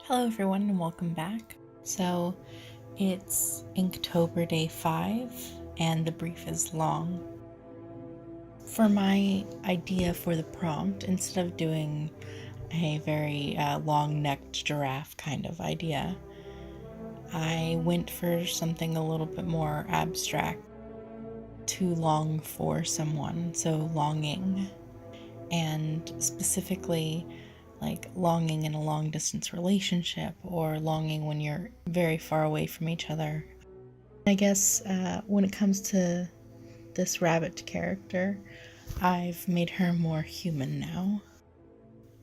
Hello everyone and welcome back. So it's Inktober day 5 and the brief is long. For my idea for the prompt, instead of doing a very long-necked giraffe kind of idea, I went for something a little bit more abstract. To long for someone, so longing, and specifically like longing in a long distance relationship or longing when you're very far away from each other. I guess when it comes to this rabbit character, I've made her more human now.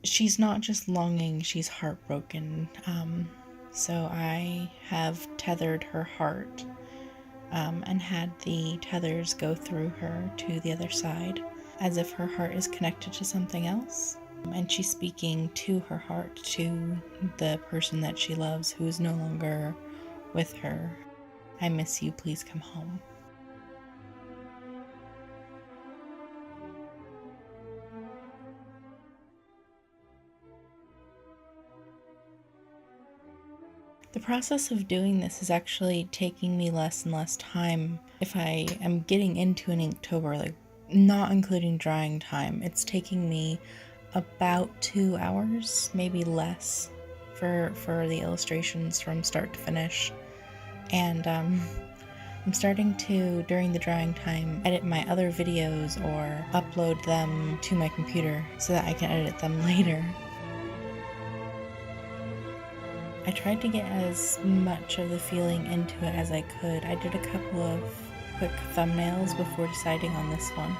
She's not just longing, she's heartbroken. So I have tethered her heart and had the tethers go through her to the other side, as if her heart is connected to something else. And she's speaking to her heart, to the person that she loves who is no longer with her. I miss you, please come home. The process of doing this is actually taking me less and less time. If I am getting into an Inktober, like not including drawing time, it's taking me about 2 hours, maybe less, for the illustrations from start to finish. And I'm starting to, during the drawing time, edit my other videos or upload them to my computer so that I can edit them later. I tried to get as much of the feeling into it as I could. I did a couple of quick thumbnails before deciding on this one.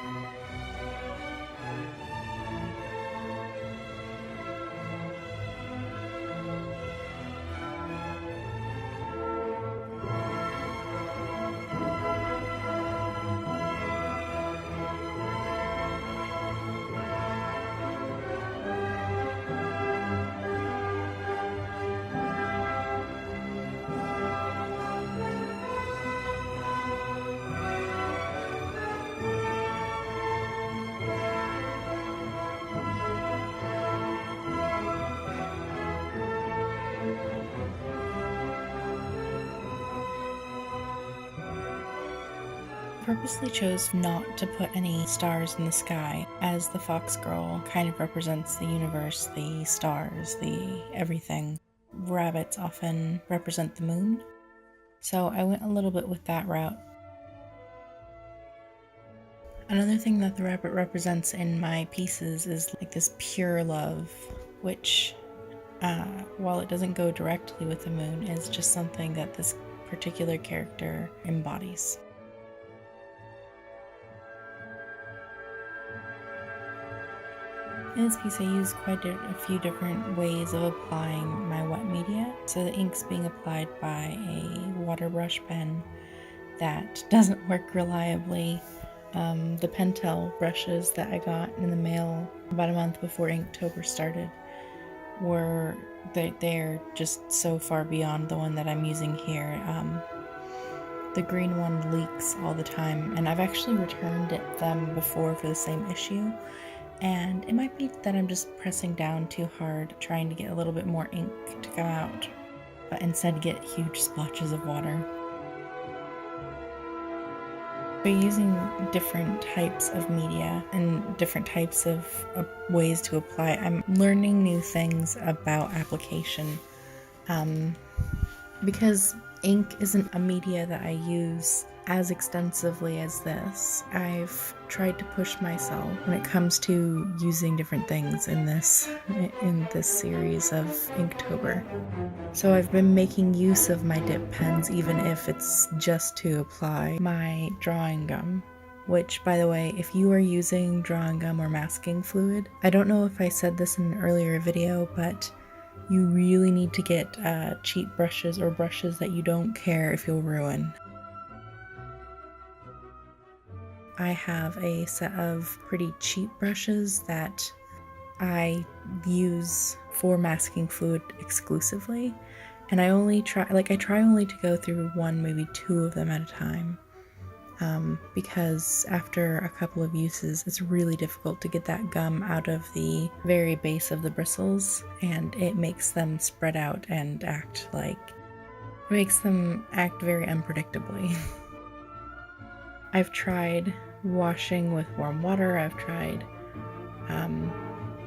Purposely chose not to put any stars in the sky, as the fox girl kind of represents the universe, the stars, the everything. Rabbits often represent the moon, so I went a little bit with that route. Another thing that the rabbit represents in my pieces is like this pure love, which, while it doesn't go directly with the moon, is just something that this particular character embodies. In this piece I use quite a few different ways of applying my wet media. So the ink's being applied by a water brush pen that doesn't work reliably. The Pentel brushes that I got in the mail about a month before Inktober started they're just so far beyond the one that I'm using here. The green one leaks all the time, and I've actually returned them before for the same issue. And it might be that I'm just pressing down too hard, trying to get a little bit more ink to come out, but instead get huge splotches of water. By using different types of media and different types of ways to apply, I'm learning new things about application. Because ink isn't a media that I use as extensively as this, I've tried to push myself when it comes to using different things in this series of Inktober. So I've been making use of my dip pens, even if it's just to apply my drawing gum. Which, by the way, if you are using drawing gum or masking fluid, I don't know if I said this in an earlier video, but you really need to get cheap brushes or brushes that you don't care if you'll ruin. I have a set of pretty cheap brushes that I use for masking fluid exclusively, and I try only to go through one, maybe two of them at a time. because after a couple of uses, it's really difficult to get that gum out of the very base of the bristles, and it makes them spread out and act very unpredictably. I've tried washing with warm water, I've tried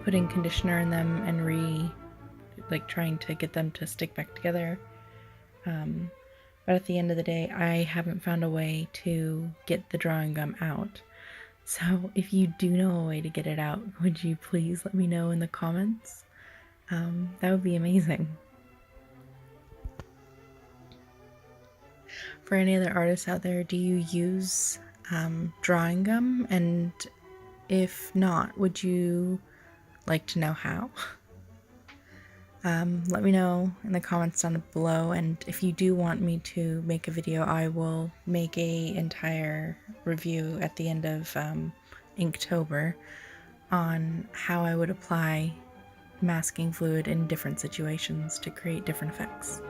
putting conditioner in them and trying to get them to stick back together. But at the end of the day, I haven't found a way to get the drawing gum out. So if you do know a way to get it out, would you please let me know in the comments? That would be amazing. For any other artists out there, do you use drawing gum? And if not, would you like to know how? Let me know in the comments down below, and if you do want me to make a video, I will make an entire review at the end of Inktober on how I would apply masking fluid in different situations to create different effects.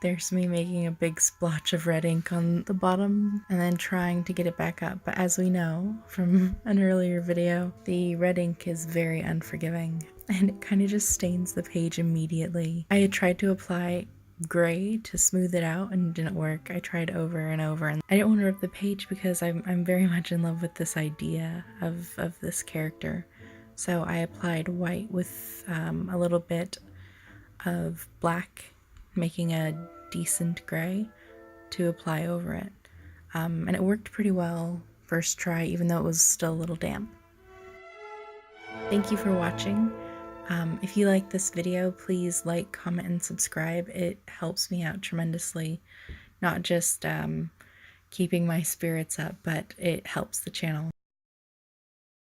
There's me making a big splotch of red ink on the bottom and then trying to get it back up. But as we know from an earlier video, the red ink is very unforgiving and it kind of just stains the page immediately. I had tried to apply gray to smooth it out and it didn't work. I tried over and over, and I didn't want to rip the page because I'm very much in love with this idea of this character. So I applied white with a little bit of black, making a decent gray to apply over it. And it worked pretty well first try, even though it was still a little damp. Thank you for watching. If you like this video, please like, comment, and subscribe. It helps me out tremendously, not just keeping my spirits up, but it helps the channel.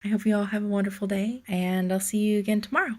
I hope you all have a wonderful day, and I'll see you again tomorrow.